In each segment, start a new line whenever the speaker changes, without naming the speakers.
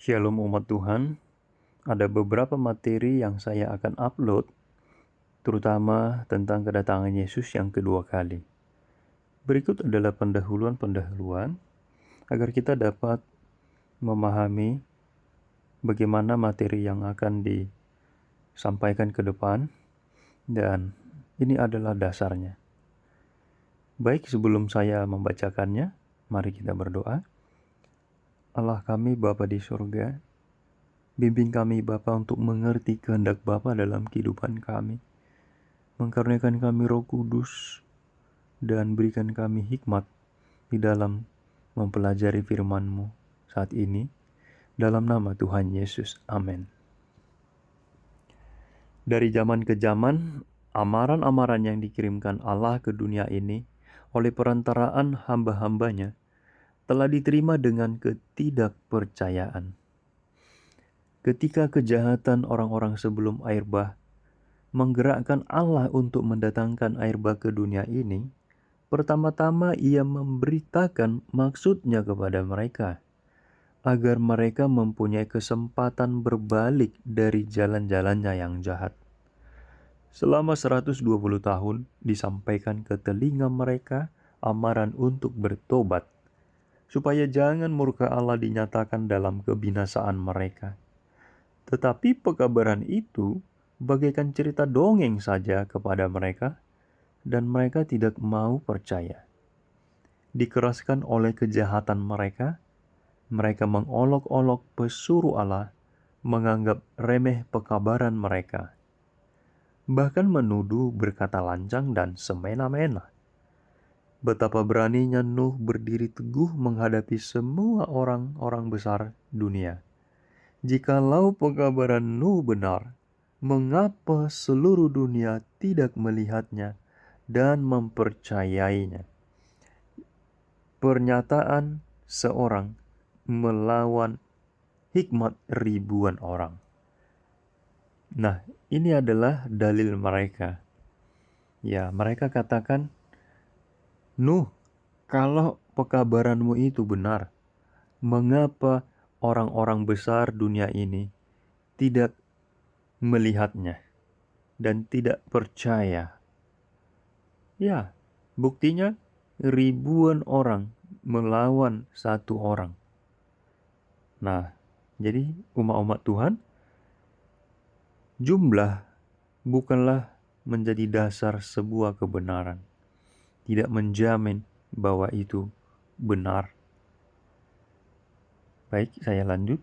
Shalom umat Tuhan, ada beberapa materi yang saya akan upload, terutama tentang kedatangan Yesus yang kedua kali. Berikut adalah pendahuluan agar kita dapat memahami bagaimana materi yang akan disampaikan ke depan, dan ini adalah dasarnya. Baik, sebelum saya membacakannya, mari kita berdoa. Allah kami Bapa di surga, bimbing kami Bapa untuk mengerti kehendak Bapa dalam kehidupan kami. Mengkaruniakan kami Roh Kudus dan berikan kami hikmat di dalam mempelajari firman-Mu saat ini. Dalam nama Tuhan Yesus. Amin. Dari zaman ke zaman, amaran-amaran yang dikirimkan Allah ke dunia ini oleh perantaraan hamba-hambanya telah diterima dengan ketidakpercayaan. Ketika kejahatan orang-orang sebelum air bah menggerakkan Allah untuk mendatangkan air bah ke dunia ini, pertama-tama Ia memberitakan maksudnya kepada mereka, agar mereka mempunyai kesempatan berbalik dari jalan-jalannya yang jahat. Selama 120 tahun disampaikan ke telinga mereka amaran untuk bertobat, supaya jangan murka Allah dinyatakan dalam kebinasaan mereka. Tetapi pekabaran itu bagaikan cerita dongeng saja kepada mereka, dan mereka tidak mau percaya. Dikeraskan oleh kejahatan mereka, mereka mengolok-olok pesuruh Allah, menganggap remeh pekabaran mereka, bahkan menuduh berkata lancang dan semena-mena. Betapa beraninya Nuh berdiri teguh menghadapi semua orang-orang besar dunia. Jikalau pekabaran Nuh benar, mengapa seluruh dunia tidak melihatnya dan mempercayainya? Pernyataan seorang melawan hikmat ribuan orang. Nah, ini adalah dalil mereka. Ya, mereka katakan, Nuh, kalau pekabaranmu itu benar, mengapa orang-orang besar dunia ini tidak melihatnya dan tidak percaya? Ya, buktinya ribuan orang melawan satu orang. Nah, jadi umat-umat Tuhan, jumlah bukanlah menjadi dasar sebuah kebenaran. Tidak menjamin bahwa itu benar. Baik, saya lanjut.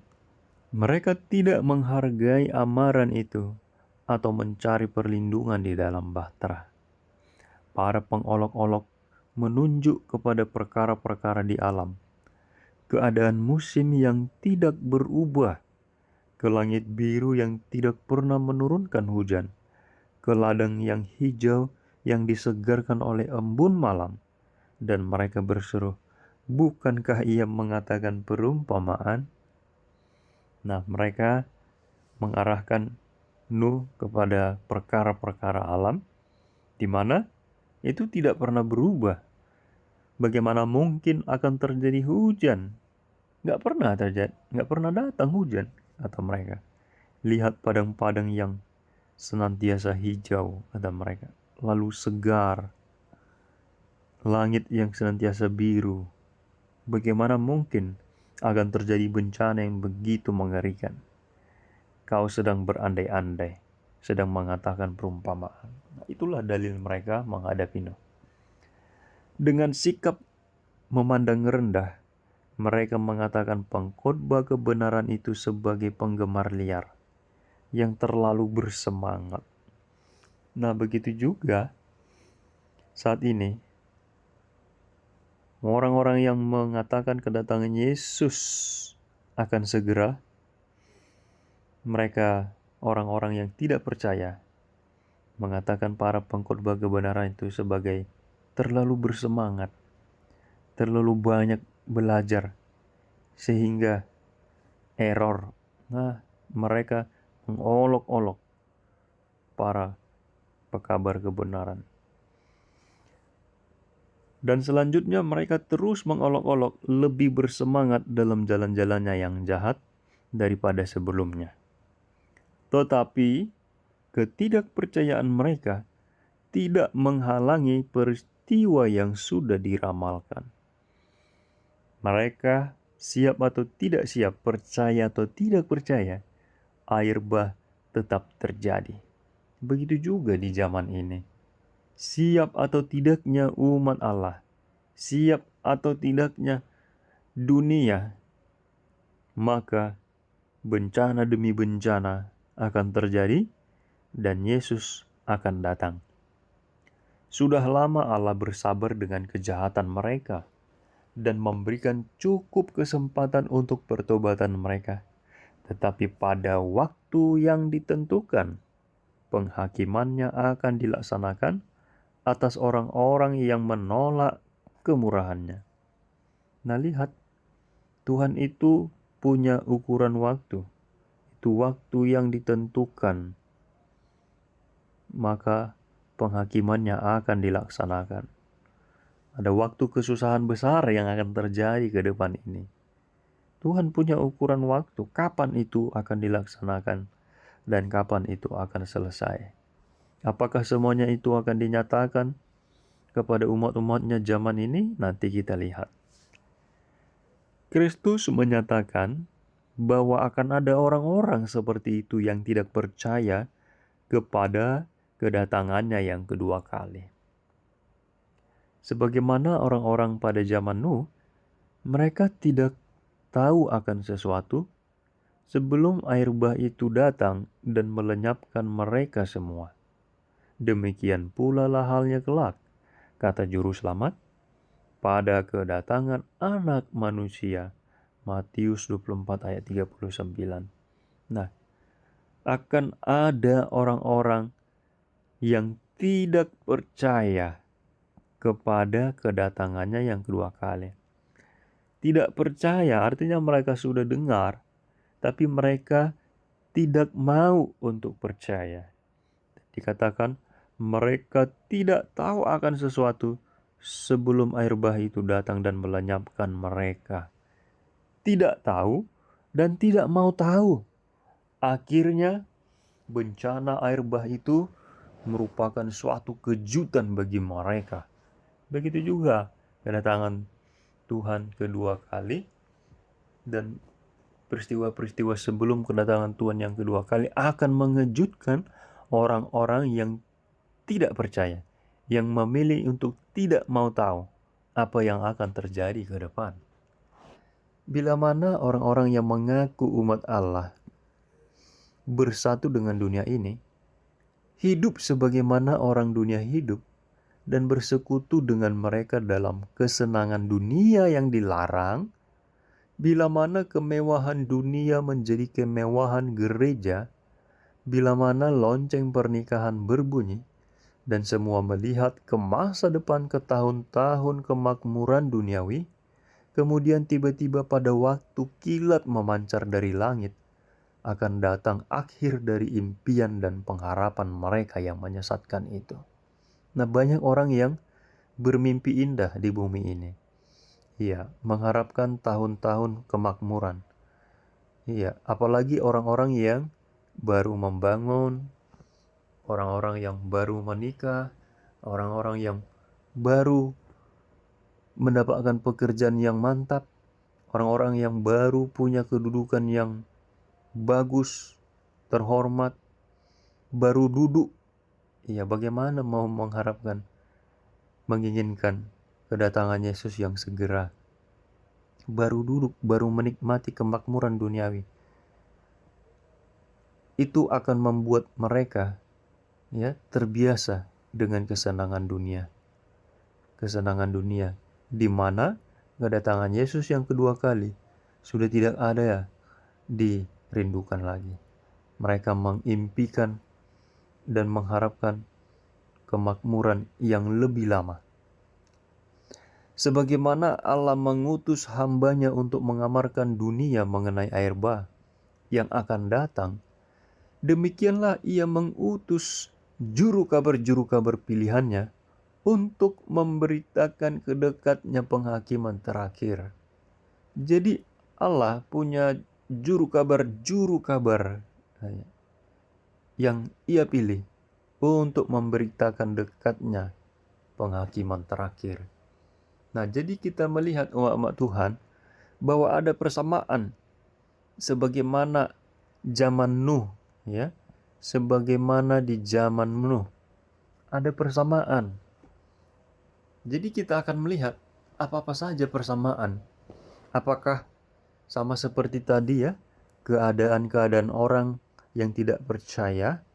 Mereka tidak menghargai amaran itu atau mencari perlindungan di dalam bahtera. Para pengolok-olok menunjuk kepada perkara-perkara di alam, keadaan musim yang tidak berubah, ke langit biru yang tidak pernah menurunkan hujan, ke ladang yang hijau yang disegarkan oleh embun malam, dan mereka berseru, bukankah ia mengatakan perumpamaan? Nah, mereka mengarahkan Nuh kepada perkara-perkara alam, di mana itu tidak pernah berubah. Bagaimana mungkin akan terjadi hujan? Nggak pernah terjadi, nggak pernah datang hujan, kata mereka. Lihat padang-padang yang senantiasa hijau, kata mereka. Lalu segar, langit yang senantiasa biru. Bagaimana mungkin akan terjadi bencana yang begitu mengerikan? Kau sedang berandai-andai, sedang mengatakan perumpamaan. Nah, itulah dalil mereka menghadapi Nuh. Dengan sikap memandang rendah, mereka mengatakan pengkhotbah kebenaran itu sebagai penggemar liar yang terlalu bersemangat. Nah, begitu juga saat ini orang-orang yang mengatakan kedatangan Yesus akan segera, mereka orang-orang yang tidak percaya mengatakan para pengkhotbah kebenaran itu sebagai terlalu bersemangat, terlalu banyak belajar, sehingga error. Nah, mereka mengolok-olok para pekabar kebenaran. Dan selanjutnya mereka terus mengolok-olok, lebih bersemangat dalam jalan-jalannya yang jahat, daripada sebelumnya. Tetapi ketidakpercayaan mereka tidak menghalangi peristiwa yang sudah diramalkan. Mereka siap atau tidak siap, percaya atau tidak percaya, air bah tetap terjadi. Begitu juga di zaman ini. Siap atau tidaknya umat Allah, siap atau tidaknya dunia, maka bencana demi bencana akan terjadi dan Yesus akan datang. Sudah lama Allah bersabar dengan kejahatan mereka dan memberikan cukup kesempatan untuk pertobatan mereka. Tetapi pada waktu yang ditentukan, penghakimannya akan dilaksanakan atas orang-orang yang menolak kemurahannya. Nah, lihat, Tuhan itu punya ukuran waktu. Itu waktu yang ditentukan. Maka penghakimannya akan dilaksanakan. Ada waktu kesusahan besar yang akan terjadi ke depan ini. Tuhan punya ukuran waktu, kapan itu akan dilaksanakan dan kapan itu akan selesai. Apakah semuanya itu akan dinyatakan kepada umat-umatnya zaman ini? Nanti kita lihat. Kristus menyatakan bahwa akan ada orang-orang seperti itu yang tidak percaya kepada kedatangannya yang kedua kali. Sebagaimana orang-orang pada zaman Nuh, mereka tidak tahu akan sesuatu sebelum air bah itu datang dan melenyapkan mereka semua. Demikian pula lah halnya kelak, kata Juru Selamat, pada kedatangan Anak Manusia. Matius 24 ayat 39. Nah, akan ada orang-orang yang tidak percaya kepada kedatangannya yang kedua kali. Tidak percaya artinya mereka sudah dengar, tapi mereka tidak mau untuk percaya. Dikatakan mereka tidak tahu akan sesuatu sebelum air bah itu datang dan melenyapkan mereka. Tidak tahu dan tidak mau tahu. Akhirnya bencana air bah itu merupakan suatu kejutan bagi mereka. Begitu juga kedatangan Tuhan kedua kali dan peristiwa-peristiwa sebelum kedatangan Tuhan yang kedua kali akan mengejutkan orang-orang yang tidak percaya, yang memilih untuk tidak mau tahu apa yang akan terjadi ke depan. Bila mana orang-orang yang mengaku umat Allah bersatu dengan dunia ini, hidup sebagaimana orang dunia hidup, dan bersekutu dengan mereka dalam kesenangan dunia yang dilarang, bila mana kemewahan dunia menjadi kemewahan gereja, bila mana lonceng pernikahan berbunyi, dan semua melihat ke masa depan, ke tahun-tahun kemakmuran duniawi, kemudian tiba-tiba pada waktu kilat memancar dari langit, akan datang akhir dari impian dan pengharapan mereka yang menyesatkan itu. Nah, banyak orang yang bermimpi indah di bumi ini. Iya, mengharapkan tahun-tahun kemakmuran. Iya, apalagi orang-orang yang baru membangun, orang-orang yang baru menikah, orang-orang yang baru mendapatkan pekerjaan yang mantap, orang-orang yang baru punya kedudukan yang bagus, terhormat, baru duduk. Iya, bagaimana mau mengharapkan, menginginkan kedatangan Yesus yang segera? Baru duduk, baru menikmati kemakmuran duniawi. Itu akan membuat mereka terbiasa dengan kesenangan dunia. Kesenangan dunia di mana kedatangan Yesus yang kedua kali sudah tidak ada dirindukan lagi. Mereka mengimpikan dan mengharapkan kemakmuran yang lebih lama. Sebagaimana Allah mengutus hamba-Nya untuk mengamarkan dunia mengenai air bah yang akan datang, demikianlah Ia mengutus juru kabar pilihan-Nya untuk memberitakan kedekatnya penghakiman terakhir. Jadi Allah punya juru kabar yang ia pilih untuk memberitakan dekatnya penghakiman terakhir. Nah, jadi kita melihat umat Tuhan bahwa ada persamaan sebagaimana zaman Nuh, ya. Sebagaimana di zaman Nuh ada persamaan. Jadi kita akan melihat apa-apa saja persamaan. Apakah sama seperti tadi, ya, keadaan-keadaan orang yang tidak percaya,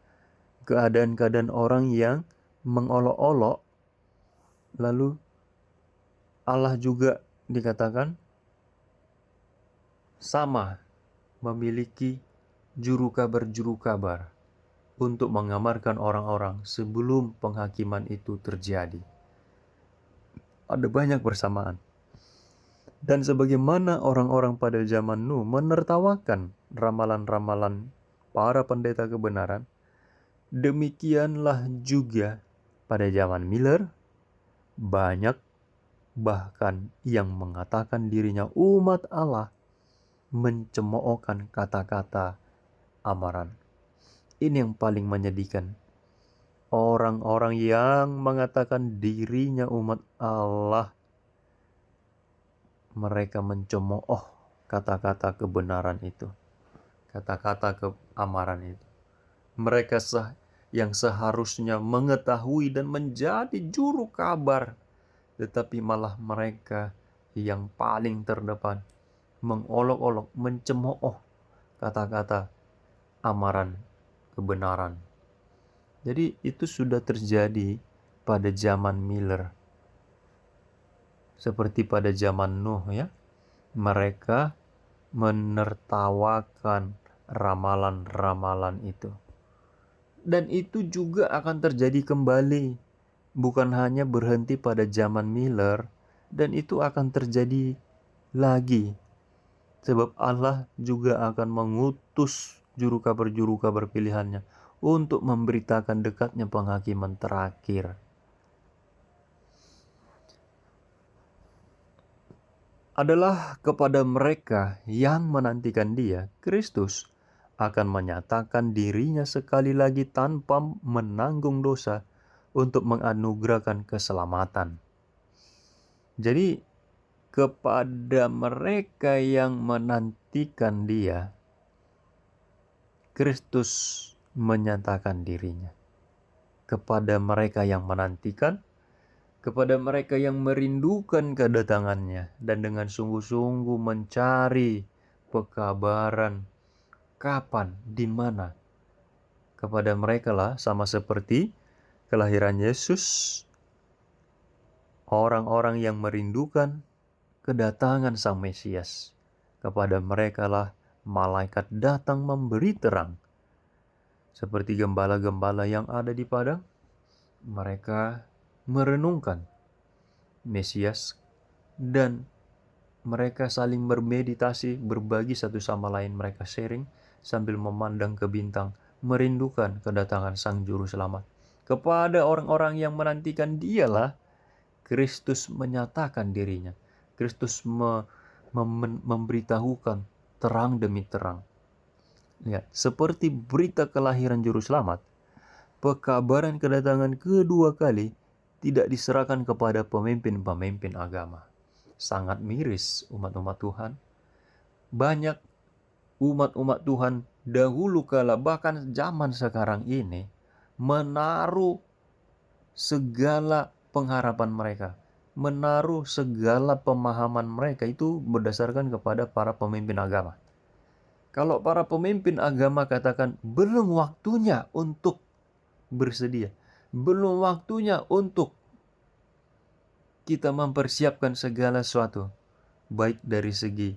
keadaan-keadaan orang yang mengolok-olok, lalu Allah juga dikatakan sama memiliki juru kabar untuk mengamarkan orang-orang sebelum penghakiman itu terjadi. Ada banyak persamaan. Dan sebagaimana orang-orang pada zaman Nuh menertawakan ramalan-ramalan para pendeta kebenaran, demikianlah juga pada zaman Miller banyak bahkan yang mengatakan dirinya umat Allah mencemoohkan kata-kata amaran. Ini yang paling menyedihkan. Orang-orang yang mengatakan dirinya umat Allah, mereka mencemooh kata-kata kebenaran itu, kata-kata keamaran itu. Mereka yang seharusnya mengetahui dan menjadi juru kabar, tetapi malah mereka yang paling terdepan mengolok-olok, mencemooh kata-kata amaran kebenaran. Jadi itu sudah terjadi pada zaman Miller. Seperti pada zaman Nuh, ya. Mereka menertawakan ramalan-ramalan itu. Dan itu juga akan terjadi kembali. Bukan hanya berhenti pada zaman Miller, dan itu akan terjadi lagi. Sebab Allah juga akan mengutus juru kabar pilihannya untuk memberitakan dekatnya penghakiman terakhir. Adalah kepada mereka yang menantikan Dia, Kristus akan menyatakan dirinya sekali lagi tanpa menanggung dosa untuk menganugerahkan keselamatan. Jadi kepada mereka yang menantikan Dia, Kristus menyatakan dirinya. Kepada mereka yang menantikan, kepada mereka yang merindukan kedatangannya dan dengan sungguh-sungguh mencari pekabaran kapan, di mana. Kepada mereka lah, sama seperti kelahiran Yesus, orang-orang yang merindukan kedatangan Sang Mesias. Kepada mereka lah malaikat datang memberi terang. Seperti gembala-gembala yang ada di padang, mereka merenungkan Mesias dan mereka saling bermeditasi, berbagi satu sama lain, mereka sharing sambil memandang ke bintang, merindukan kedatangan Sang Juru Selamat. Kepada orang-orang yang menantikan Dialah Kristus menyatakan dirinya. Kristus memberitahukan terang demi terang. Lihat, seperti berita kelahiran Juru Selamat, pekabaran kedatangan kedua kali tidak diserahkan kepada pemimpin-pemimpin agama. Sangat miris umat-umat Tuhan. Banyak umat-umat Tuhan dahulu kala, bahkan zaman sekarang ini, menaruh segala pengharapan mereka, menaruh segala pemahaman mereka itu berdasarkan kepada para pemimpin agama. Kalau para pemimpin agama katakan belum waktunya untuk bersedia, belum waktunya untuk kita mempersiapkan segala sesuatu, baik dari segi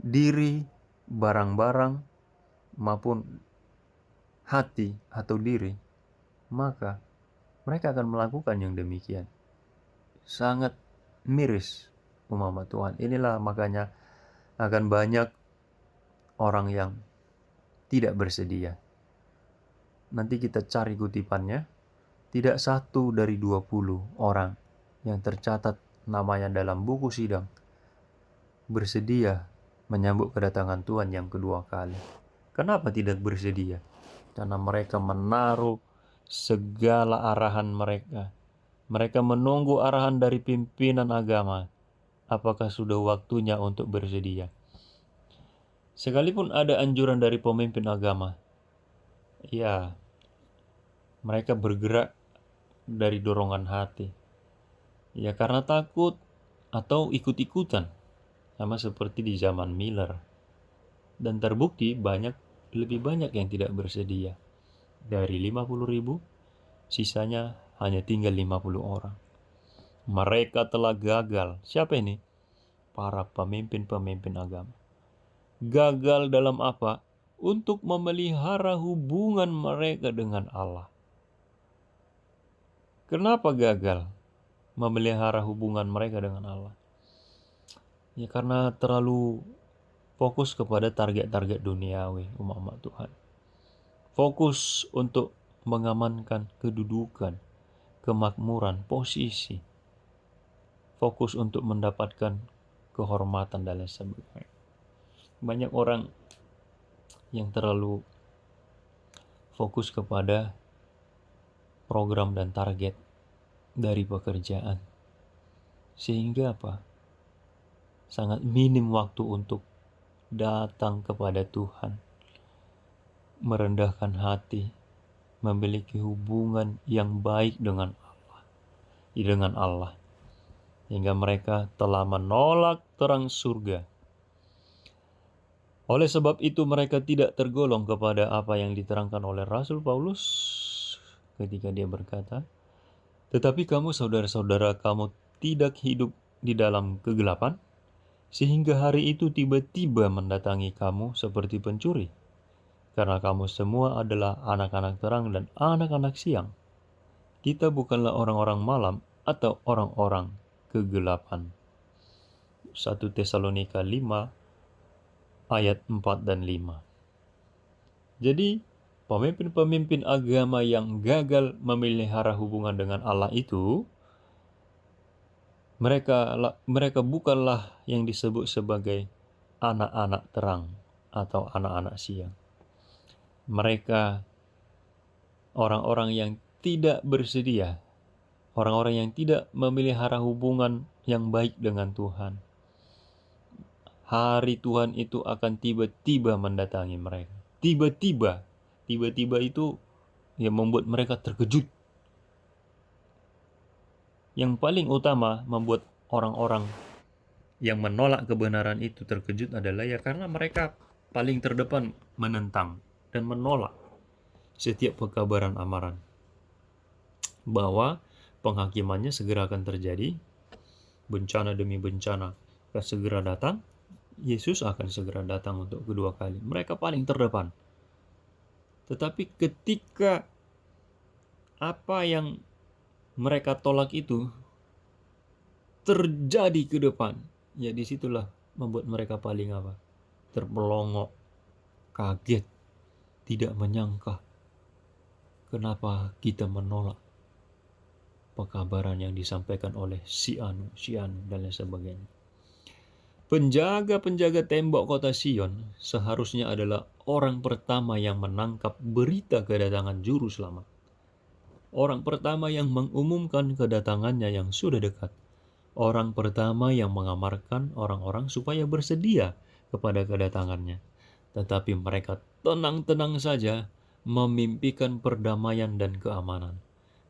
diri, barang-barang, maupun hati atau diri, maka mereka akan melakukan yang demikian. Sangat miris umat Tuhan. Inilah makanya akan banyak orang yang tidak bersedia. Nanti kita cari kutipannya. Tidak 1 dari 20 orang yang tercatat namanya dalam buku sidang bersedia menyambut kedatangan Tuhan yang kedua kali. Kenapa tidak bersedia? Karena mereka menaruh segala arahan mereka. Mereka menunggu arahan dari pimpinan agama. Apakah sudah waktunya untuk bersedia? Sekalipun ada anjuran dari pemimpin agama, ya, mereka bergerak dari dorongan hati. Ya, karena takut atau ikut-ikutan. Sama seperti di zaman Miller. Dan terbukti lebih banyak yang tidak bersedia. Dari 50.000, sisanya hanya tinggal 50 orang. Mereka telah gagal. Siapa ini? Para pemimpin-pemimpin agama. Gagal dalam apa? Untuk memelihara hubungan mereka dengan Allah. Kenapa gagal memelihara hubungan mereka dengan Allah? Ya karena terlalu fokus kepada target-target duniawi umat-umat Tuhan. Fokus untuk mengamankan kedudukan, kemakmuran, posisi. Fokus untuk mendapatkan kehormatan dan lain sebagainya. Banyak orang yang terlalu fokus kepada program dan target dari pekerjaan. Sehingga apa? Sangat minim waktu untuk datang kepada Tuhan, merendahkan hati, memiliki hubungan yang baik dengan Allah, hingga mereka telah menolak terang surga. Oleh sebab itu mereka tidak tergolong kepada apa yang diterangkan oleh Rasul Paulus ketika dia berkata, "Tetapi kamu saudara-saudara, kamu tidak hidup di dalam kegelapan, sehingga hari itu tiba-tiba mendatangi kamu seperti pencuri. Karena kamu semua adalah anak-anak terang dan anak-anak siang. Kita bukanlah orang-orang malam atau orang-orang kegelapan." 1 Tesalonika 5 ayat 4 dan 5. Jadi, pemimpin-pemimpin agama yang gagal memelihara hubungan dengan Allah itu, mereka bukanlah yang disebut sebagai anak-anak terang atau anak-anak siang. Mereka orang-orang yang tidak bersedia, orang-orang yang tidak memelihara hubungan yang baik dengan Tuhan. Hari Tuhan itu akan tiba-tiba mendatangi mereka. Tiba-tiba itu yang membuat mereka terkejut. Yang paling utama membuat orang-orang yang menolak kebenaran itu terkejut adalah ya karena mereka paling terdepan menentang dan menolak setiap pekabaran amaran bahwa penghakimannya segera akan terjadi, bencana demi bencana akan segera datang, Yesus akan segera datang untuk kedua kali. Mereka paling terdepan. Tetapi ketika apa yang mereka tolak itu terjadi ke depan, ya disitulah membuat mereka paling terpelongok, kaget, tidak menyangka. Kenapa kita menolak pekabaran yang disampaikan oleh si anu, dan lain sebagainya. Penjaga-penjaga tembok kota Sion seharusnya adalah orang pertama yang menangkap berita kedatangan juru selamat. Orang pertama yang mengumumkan kedatangannya yang sudah dekat. Orang pertama yang mengamarkan orang-orang supaya bersedia kepada kedatangannya. Tetapi mereka tenang-tenang saja memimpikan perdamaian dan keamanan.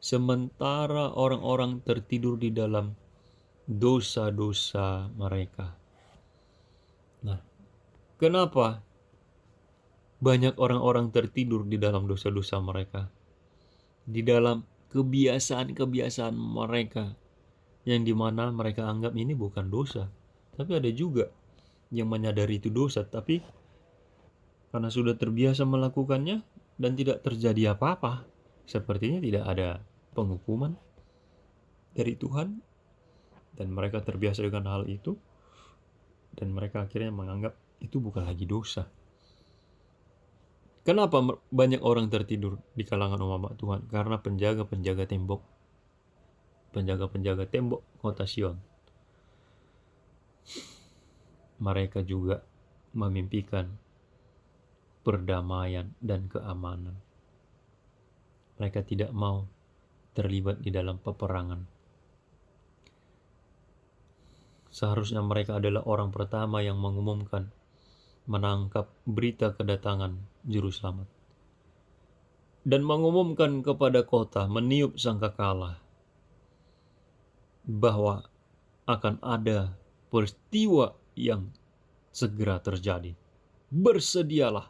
Sementara orang-orang tertidur di dalam dosa-dosa mereka. Nah, kenapa banyak orang-orang tertidur di dalam dosa-dosa mereka? Di dalam kebiasaan-kebiasaan mereka yang dimana mereka anggap ini bukan dosa. Tapi ada juga yang menyadari itu dosa, tapi karena sudah terbiasa melakukannya dan tidak terjadi apa-apa, sepertinya tidak ada penghukuman dari Tuhan, dan mereka terbiasa dengan hal itu, dan mereka akhirnya menganggap itu bukan lagi dosa. Kenapa banyak orang tertidur di kalangan umat Tuhan? Karena penjaga-penjaga tembok kota Sion, mereka juga memimpikan perdamaian dan keamanan. Mereka tidak mau terlibat di dalam peperangan. Seharusnya mereka adalah orang pertama yang mengumumkan, menangkap berita kedatangan juru selamat, dan mengumumkan kepada kota, meniup sangkakala bahwa akan ada peristiwa yang segera terjadi. Bersedialah,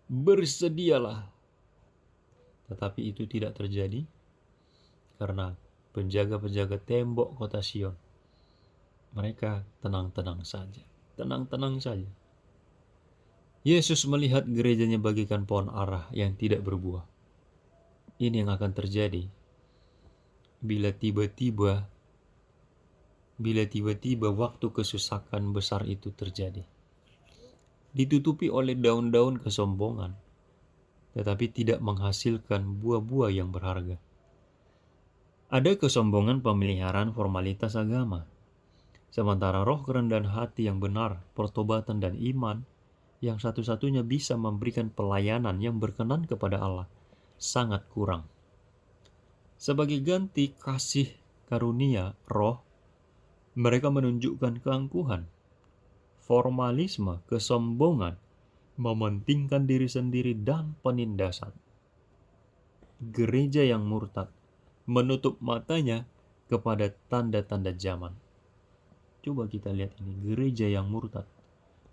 bersedialah. Tetapi itu tidak terjadi karena penjaga-penjaga tembok kota Sion, mereka tenang-tenang saja. Tenang-tenang saja. Yesus melihat gerejanya bagikan pohon ara yang tidak berbuah. Ini yang akan terjadi bila tiba-tiba waktu kesusahan besar itu terjadi. Ditutupi oleh daun-daun kesombongan, tetapi tidak menghasilkan buah-buah yang berharga. Ada kesombongan pemeliharaan formalitas agama, sementara roh kerendahan hati yang benar, pertobatan dan iman yang satu-satunya bisa memberikan pelayanan yang berkenan kepada Allah sangat kurang. Sebagai ganti kasih karunia roh, mereka menunjukkan keangkuhan, formalisme, kesombongan, mementingkan diri sendiri dan penindasan. Gereja yang murtad menutup matanya kepada tanda-tanda zaman. Coba kita lihat ini, gereja yang murtad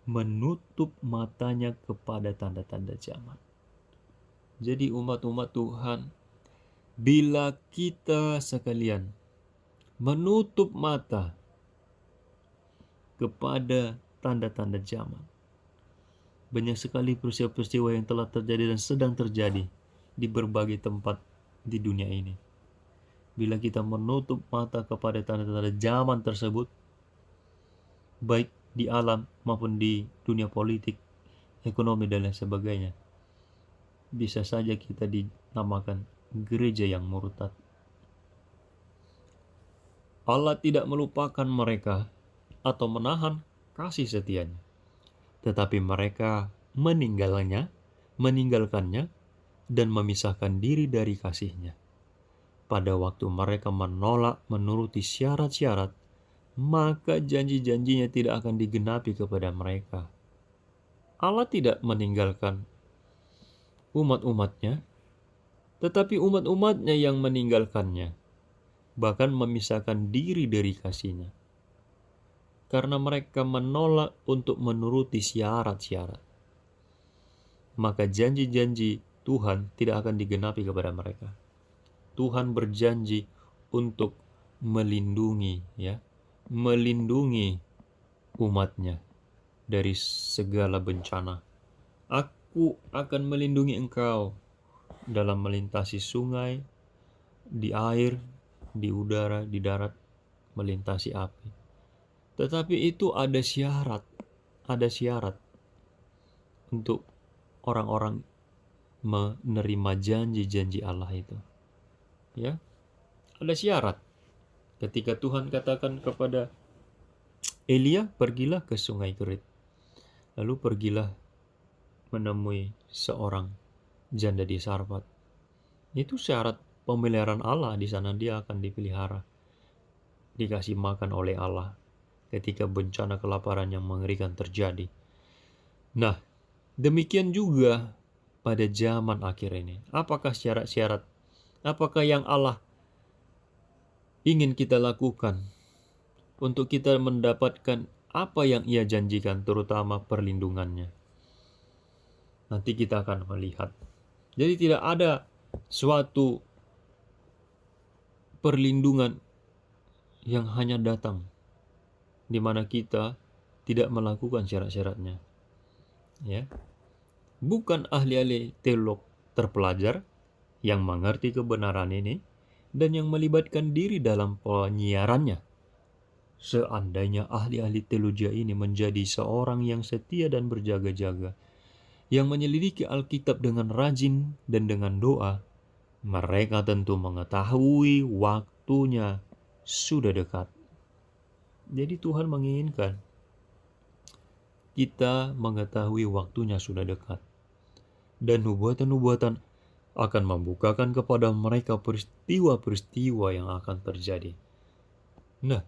menutup matanya kepada tanda-tanda zaman. Jadi umat-umat Tuhan, bila kita sekalian menutup mata kepada tanda-tanda zaman, banyak sekali peristiwa-peristiwa yang telah terjadi dan sedang terjadi di berbagai tempat di dunia ini. Bila kita menutup mata kepada tanda-tanda zaman tersebut, baik di alam maupun di dunia politik, ekonomi dan lain sebagainya, bisa saja kita dinamakan gereja yang murtad. Allah tidak melupakan mereka atau menahan kasih setianya, tetapi mereka meninggalkannya dan memisahkan diri dari kasihnya. Pada waktu mereka menolak menuruti syarat-syarat, maka janji-janjinya tidak akan digenapi kepada mereka. Allah tidak meninggalkan umat-umatnya, tetapi umat-umatnya yang meninggalkannya, bahkan memisahkan diri dari kasihnya, karena mereka menolak untuk menuruti syarat-syarat. Maka janji-janji Tuhan tidak akan digenapi kepada mereka. Tuhan berjanji untuk melindungi umatnya dari segala bencana. Aku akan melindungi engkau dalam melintasi sungai, di air, di udara, di darat, melintasi api. Tetapi itu ada syarat untuk orang-orang menerima janji-janji Allah itu. Ya, ada syarat. Ketika Tuhan katakan kepada Elia, pergilah ke sungai Kerit, lalu pergilah menemui seorang janda di Sarfat. Itu syarat pemeliharaan Allah. Di sana dia akan dipelihara, dikasih makan oleh Allah ketika bencana kelaparan yang mengerikan terjadi. Nah, demikian juga pada zaman akhir ini. Apakah syarat-syarat? Apakah yang Allah ingin kita lakukan untuk kita mendapatkan apa yang Ia janjikan, terutama perlindungannya? Nanti kita akan melihat. Jadi tidak ada suatu perlindungan yang hanya datang di mana kita tidak melakukan syarat-syaratnya. Ya. Bukan ahli-ahli teolog terpelajar yang mengerti kebenaran ini dan yang melibatkan diri dalam penyiarannya. Seandainya ahli-ahli teologi ini menjadi seorang yang setia dan berjaga-jaga, yang menyelidiki Alkitab dengan rajin dan dengan doa, mereka tentu mengetahui waktunya sudah dekat. Jadi Tuhan menginginkan kita mengetahui waktunya sudah dekat. Dan nubuatan-nubuatan akan membukakan kepada mereka peristiwa-peristiwa yang akan terjadi. Nah,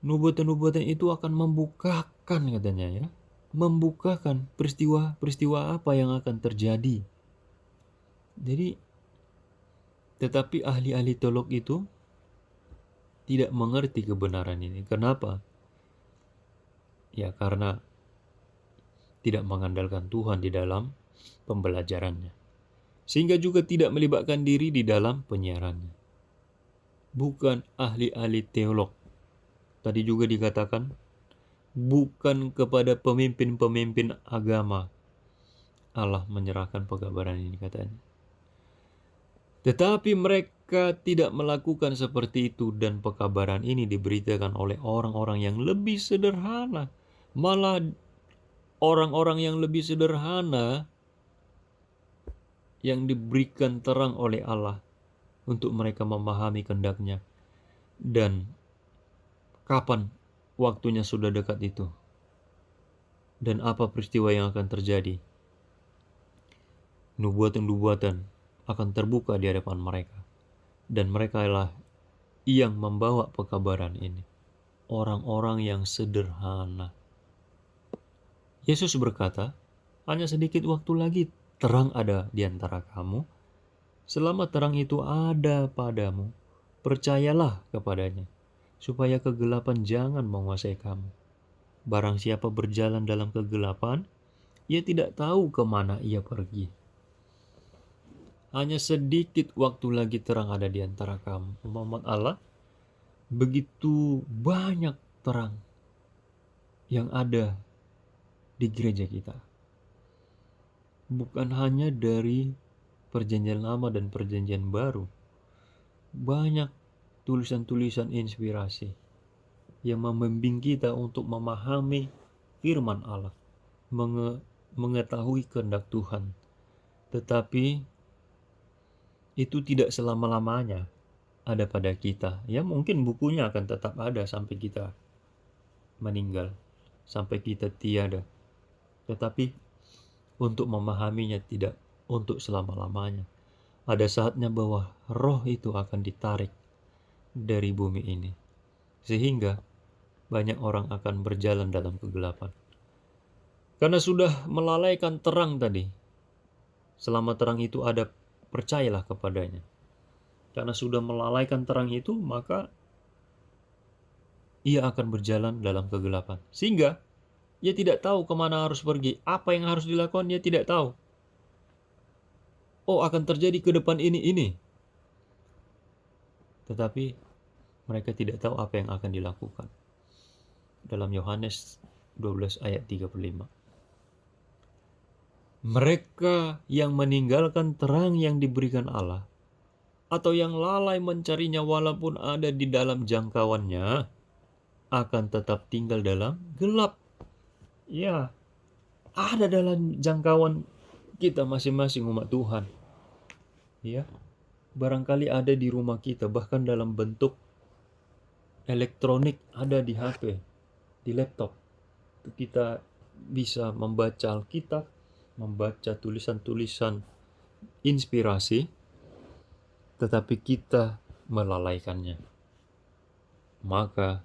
nubuatan-nubuatan itu akan membukakan katanya ya. Membukakan peristiwa-peristiwa apa yang akan terjadi. Jadi, tetapi ahli-ahli teolog itu tidak mengerti kebenaran ini. Kenapa? Ya karena tidak mengandalkan Tuhan di dalam pembelajarannya. Sehingga juga tidak melibatkan diri di dalam penyiarannya. Bukan ahli-ahli teolog. Tadi juga dikatakan, bukan kepada pemimpin-pemimpin agama Allah menyerahkan pekabaran ini katanya. Tetapi mereka tidak melakukan seperti itu dan pekabaran ini diberitakan oleh orang-orang yang lebih sederhana. Malah orang-orang yang lebih sederhana yang diberikan terang oleh Allah untuk mereka memahami kehendak-Nya dan kapan waktunya sudah dekat itu dan apa peristiwa yang akan terjadi. Nubuatan-nubuatan akan terbuka di hadapan mereka dan mereka lah yang membawa pekabaran ini, orang-orang yang sederhana. Yesus berkata, hanya sedikit waktu lagi terang ada di antara kamu. Selama terang itu ada padamu, percayalah kepadanya, supaya kegelapan jangan menguasai kamu. Barang siapa berjalan dalam kegelapan, ia tidak tahu kemana ia pergi. Hanya sedikit waktu lagi terang ada di antara kamu. Umat Allah, begitu banyak terang yang ada di gereja kita. Bukan hanya dari Perjanjian Lama dan Perjanjian Baru. Banyak tulisan-tulisan inspirasi yang membimbing kita untuk memahami firman Allah, mengetahui kehendak Tuhan. Tetapi itu tidak selama-lamanya ada pada kita. Ya mungkin bukunya akan tetap ada sampai kita meninggal, sampai kita tiada. Tetapi untuk memahaminya tidak untuk selama-lamanya. Ada saatnya bahwa roh itu akan ditarik dari bumi ini. Sehingga banyak orang akan berjalan dalam kegelapan. Karena sudah melalaikan terang tadi. Selama terang itu ada, percayalah kepadanya. Karena sudah melalaikan terang itu, maka ia akan berjalan dalam kegelapan. Sehingga ia tidak tahu kemana harus pergi. Apa yang harus dilakukan, ia tidak tahu. Oh, akan terjadi ke depan ini. Tetapi mereka tidak tahu apa yang akan dilakukan. Dalam Yohanes 12 ayat 35. Mereka yang meninggalkan terang yang diberikan Allah, atau yang lalai mencarinya walaupun ada di dalam jangkauannya, akan tetap tinggal dalam gelap. Ya, ada dalam jangkauan kita masing-masing umat Tuhan. Ya, barangkali ada di rumah kita, bahkan dalam bentuk elektronik, ada di HP, di laptop. Kita bisa membaca Alkitab, membaca tulisan-tulisan inspirasi, tetapi kita melalaikannya. Maka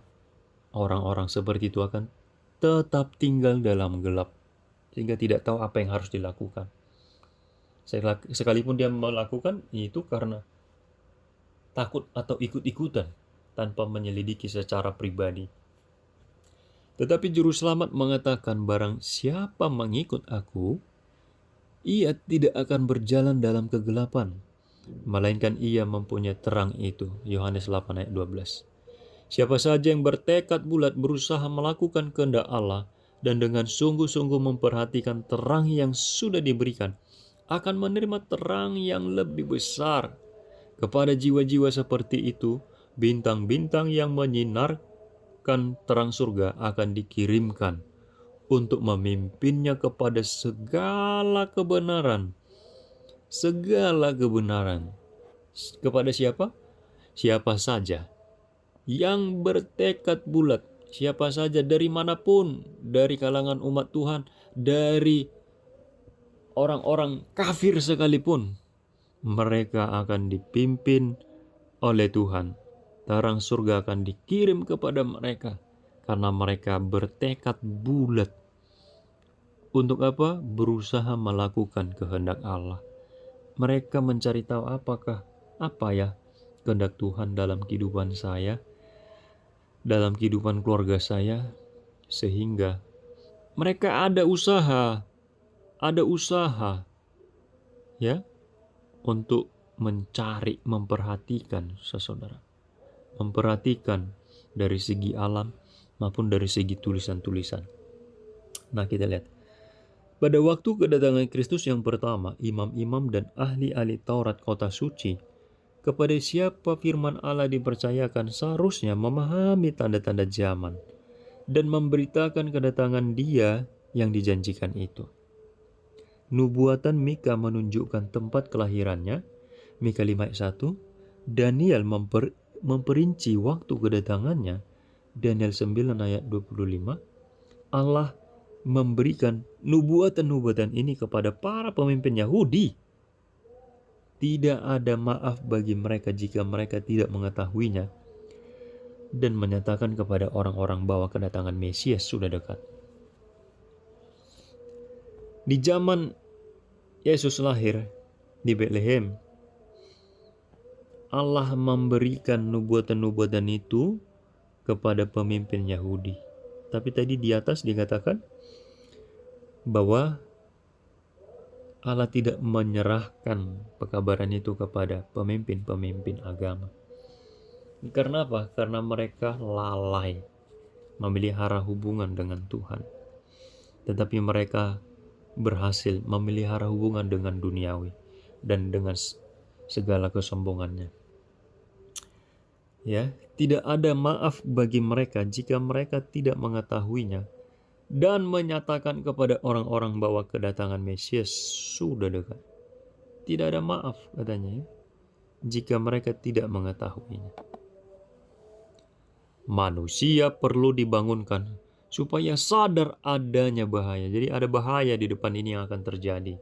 orang-orang seperti itu akan tetap tinggal dalam gelap, sehingga tidak tahu apa yang harus dilakukan. Sekalipun dia melakukan itu karena takut atau ikut-ikutan tanpa menyelidiki secara pribadi. Tetapi Juru Selamat mengatakan, barang siapa mengikut aku, ia tidak akan berjalan dalam kegelapan, melainkan ia mempunyai terang itu. Yohanes 8 ayat 12. Siapa saja yang bertekad bulat berusaha melakukan kehendak Allah dan dengan sungguh-sungguh memperhatikan terang yang sudah diberikan, akan menerima terang yang lebih besar. Kepada jiwa-jiwa seperti itu, bintang-bintang yang menyinarkan terang surga akan dikirimkan untuk memimpinnya kepada segala kebenaran. Segala kebenaran. Kepada siapa? Siapa saja yang bertekad bulat Siapa saja dari manapun, dari kalangan umat Tuhan, dari orang-orang kafir sekalipun, mereka akan dipimpin oleh Tuhan. Terang surga akan dikirim kepada mereka karena mereka bertekad bulat untuk apa? Berusaha melakukan kehendak Allah. Mereka mencari tahu apa ya kehendak Tuhan dalam kehidupan saya, dalam kehidupan keluarga saya, sehingga mereka ada usaha ya untuk mencari, memperhatikan saudara, memperhatikan dari segi alam maupun dari segi tulisan-tulisan. Nah, kita lihat pada waktu kedatangan Kristus yang pertama, imam-imam dan ahli-ahli Taurat kota suci, kepada siapa firman Allah dipercayakan seharusnya memahami tanda-tanda zaman dan memberitakan kedatangan Dia yang dijanjikan itu. Nubuatan Mika menunjukkan tempat kelahirannya, Mika 5 ayat 1, Daniel memperinci waktu kedatangannya, Daniel 9 ayat 25, Allah memberikan nubuatan-nubuatan ini kepada para pemimpin Yahudi. Tidak ada maaf bagi mereka jika mereka tidak mengetahuinya dan menyatakan kepada orang-orang bahwa kedatangan Mesias sudah dekat. Di zaman Yesus lahir di Betlehem, Allah memberikan nubuatan-nubuatan itu kepada pemimpin Yahudi. Tapi tadi di atas dikatakan bahwa Allah tidak menyerahkan pekabaran itu kepada pemimpin-pemimpin agama. Karena apa? Karena mereka lalai memelihara hubungan dengan Tuhan. Tetapi mereka berhasil memelihara hubungan dengan duniawi dan dengan segala kesombongannya. Ya, tidak ada maaf bagi mereka jika mereka tidak mengetahuinya dan menyatakan kepada orang-orang bahwa kedatangan Mesias sudah dekat. Tidak ada maaf katanya ya, jika mereka tidak mengetahuinya. Manusia perlu dibangunkan supaya sadar adanya bahaya. Jadi ada bahaya di depan ini yang akan terjadi.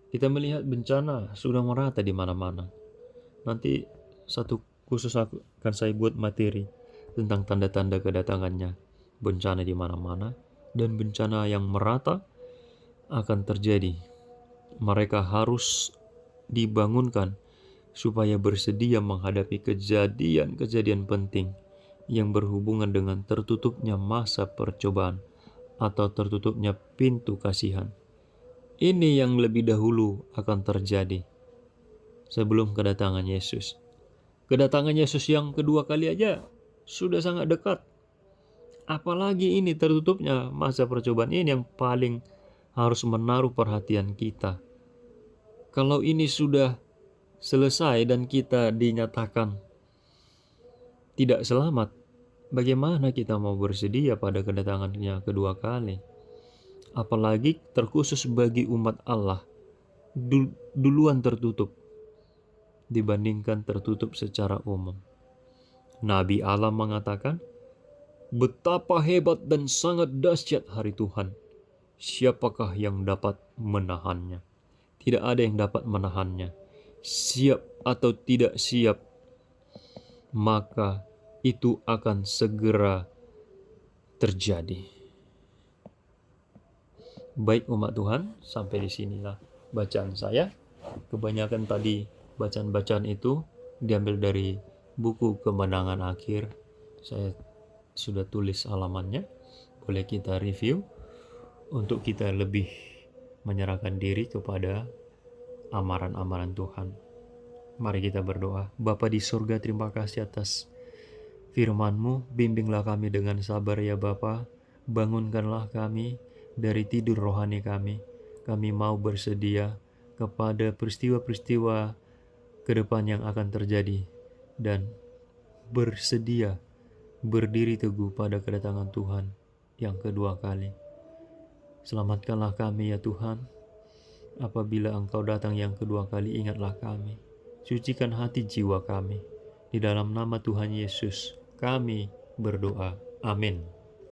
Kita melihat bencana sudah merata di mana-mana. Nanti satu khusus akan saya buat materi tentang tanda-tanda kedatangannya. Bencana di mana-mana dan bencana yang merata akan terjadi. Mereka harus dibangunkan supaya bersedia menghadapi kejadian-kejadian penting yang berhubungan dengan tertutupnya masa percobaan atau tertutupnya pintu kasihan. Ini yang lebih dahulu akan terjadi sebelum kedatangan Yesus. Kedatangan Yesus yang kedua kali aja sudah sangat dekat. Apalagi ini tertutupnya masa percobaan ini yang paling harus menaruh perhatian kita. Kalau ini sudah selesai dan kita dinyatakan tidak selamat, bagaimana kita mau bersedia pada kedatangannya kedua kali? Apalagi terkhusus bagi umat Allah, duluan tertutup dibandingkan tertutup secara umum. Nabi Allah mengatakan, betapa hebat dan sangat dahsyat hari Tuhan. Siapakah yang dapat menahannya? Tidak ada yang dapat menahannya. Siap atau tidak siap, maka itu akan segera terjadi. Baik umat Tuhan, sampai di sinilah bacaan saya. Kebanyakan tadi bacaan-bacaan itu diambil dari buku Kemenangan Akhir. Saya sudah tulis halamannya. Boleh kita review untuk kita lebih menyerahkan diri kepada amaran-amaran Tuhan. Mari kita berdoa. Bapa di surga, terima kasih atas firman-Mu. Bimbinglah kami dengan sabar ya Bapa. Bangunkanlah kami dari tidur rohani kami. Kami mau bersedia kepada peristiwa-peristiwa ke depan yang akan terjadi dan bersedia berdiri teguh pada kedatangan Tuhan yang kedua kali. Selamatkanlah kami ya Tuhan. Apabila Engkau datang yang kedua kali, ingatlah kami. Sucikan hati jiwa kami. Di dalam nama Tuhan Yesus, kami berdoa. Amin.